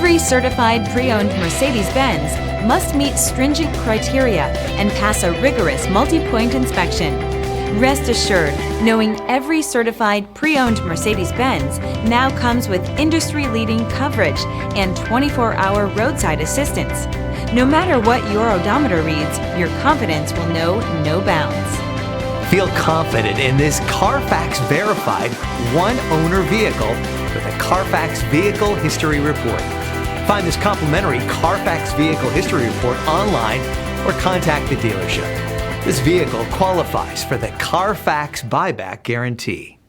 Every certified pre-owned Mercedes-Benz must meet stringent criteria and pass a rigorous multi-point inspection. Rest assured, knowing every certified pre-owned Mercedes-Benz now comes with industry-leading coverage and 24-hour roadside assistance. No matter what your odometer reads, your confidence will know no bounds. Feel confident in this Carfax verified one-owner vehicle with a Carfax Vehicle History Report. Find this complimentary Carfax Vehicle History Report online or contact the dealership. This vehicle qualifies for the Carfax Buyback Guarantee.